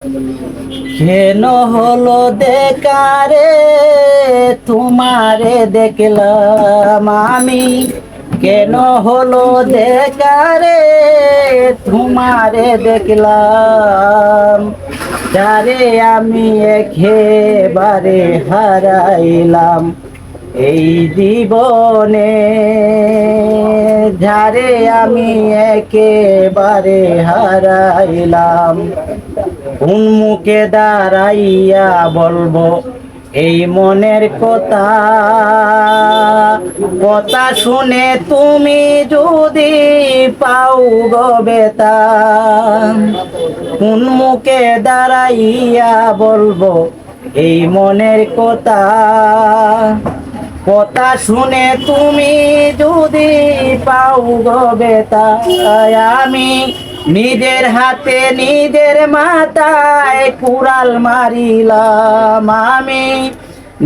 কেন হলো দেখারে তোমারে দেখলাম আমি, কেন হলো দেখারে তোমারে দেখলাম, যারে আমি একেবারে হারাইলাম এই জীবনে, যারে আমি একেবারে হারাইলাম। কোন মুখে দাঁড়াইয়া বলবো এই মনের কথা, কথা শুনে তুমি যদি পাও গো বেতা। কোন মুখে দাঁড়াইয়া বলবো এই মনের কথা, কথা শুনে তুমি যদি পাও গো বেতা। আমি নিজের হাতে নিজের মাথায় কুড়াল মারিলাম, আমি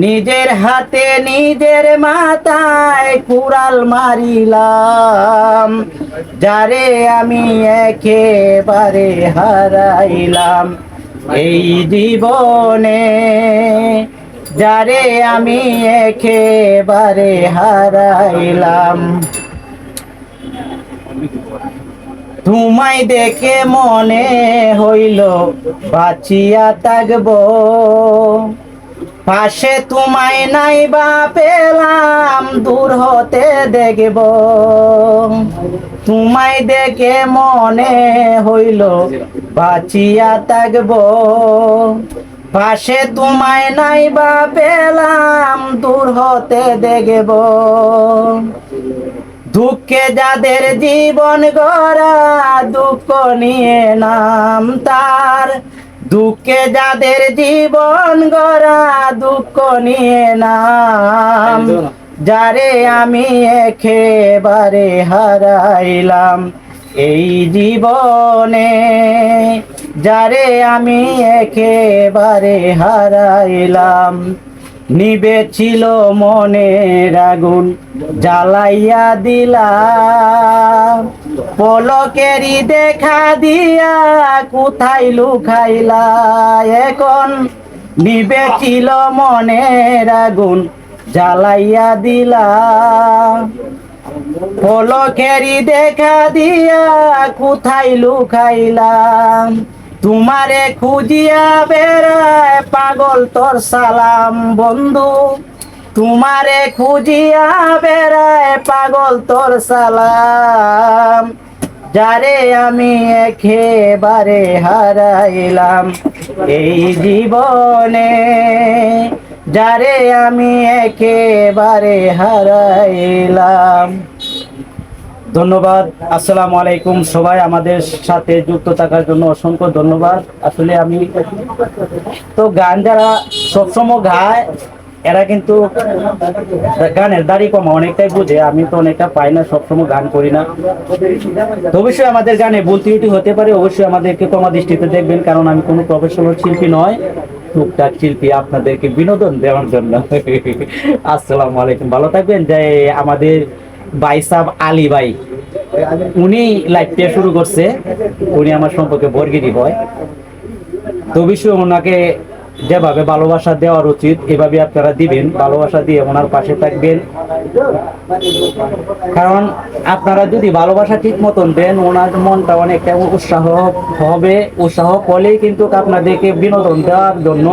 নিজের হাতে নিজের মাথায় কুড়াল মারিলাম, যারে আমি একেবারে হারাইলাম এই জীবনে, যারে আমি একেবারে হারাইলাম। তোমায় দেখে মনে হইল বাঁচিয়া থাকবো, পাশে তোমায় নাই বা পেলাম দূর হতে দেখব। তোমায় দেখে মনে হইল বাঁচিয়া থাকবো, পাশে তোমায় নাই বা পেলাম দূর হতে দেখব। দুঃখে যাদের জীবন গড়া দুঃখ নিয়ে নাম তার, দুঃখে যাদের জীবন গড়া দুঃখ নিয়ে নাম, যারে আমি একেবারে হারাইলাম এই জীবনে, যারে আমি একেবারে হারাইলাম। নিবে ছিল মনের আগুন জ্বালাইয়া দিলা, পলকেরই দেখা দিয়া কোথায় লুকাইলা এখন। নিবে ছিল মনের আগুন জ্বালাইয়া দিলা, পলকেরই দেখা দিয়া কোথায় লুকাইলাম। তোমারে খুঁজিয়া বেড়ায় পাগল তোর সালাম বন্ধু, তোমারে খুঁজিয়া বেড়ায় পাগল তোর সালাম, যারে আমি একেবারে হারাইলাম এই জীবনে, যারে আমি একেবারে হারাইলাম। ধন্যবাদ। আসসালামু আলাইকুম। সবাই আমাদের সাথে যুক্ত থাকার জন্য অসংখ্য ধন্যবাদ। আসলে আমি তো গান যারা সবসময় গায় এরা কিন্তু গানের দাড়ি কমা অনেকটাই বুঝে, আমি তো অনেকটা পাই না, সবসময় গান করি না। তো অবশ্যই আমাদের গানে ভুল ত্রুটি হতে পারে, অবশ্যই আমাদেরকে ক্ষমা দৃষ্টিতে দেখবেন, কারণ আমি কোনো প্রফেশনাল শিল্পী নয়, টুকটাক শিল্পী আপনাদেরকে বিনোদন দেওয়ার জন্য। আসসালামু আলাইকুম, ভালো থাকবেন। যে আমাদের ভাই সাহেব আলী ভাই, উনি লাইভটা শুরু করছে, উনি আমার সম্পর্কে বর্গিনী হয়। তো অবশ্যই ওনাকে যেভাবে ভালোবাসা দেওয়ার উচিত এভাবে আপনারা দিবেন, ভালোবাসা দিয়ে ওনার পাশে থাকবেন, কারণ আপনারা যদি ভালোবাসা ঠিক মতন দেন ওনার মনটা অনেকটা উৎসাহ হবে, উৎসাহ হলেই কিন্তু আপনাদেরকে বিনোদন দেওয়ার জন্য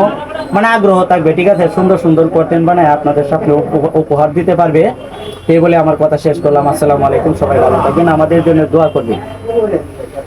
মানে আগ্রহ থাকবে। ঠিক আছে, সুন্দর সুন্দর কন্টেন্ট বানায় আপনাদের সাথে উপহার দিতে পারবে। এই বলে আমার কথা শেষ করলাম। আসসালামু আলাইকুম, সবাই ভালো থাকবেন, আমাদের জন্য দোয়া করবেন।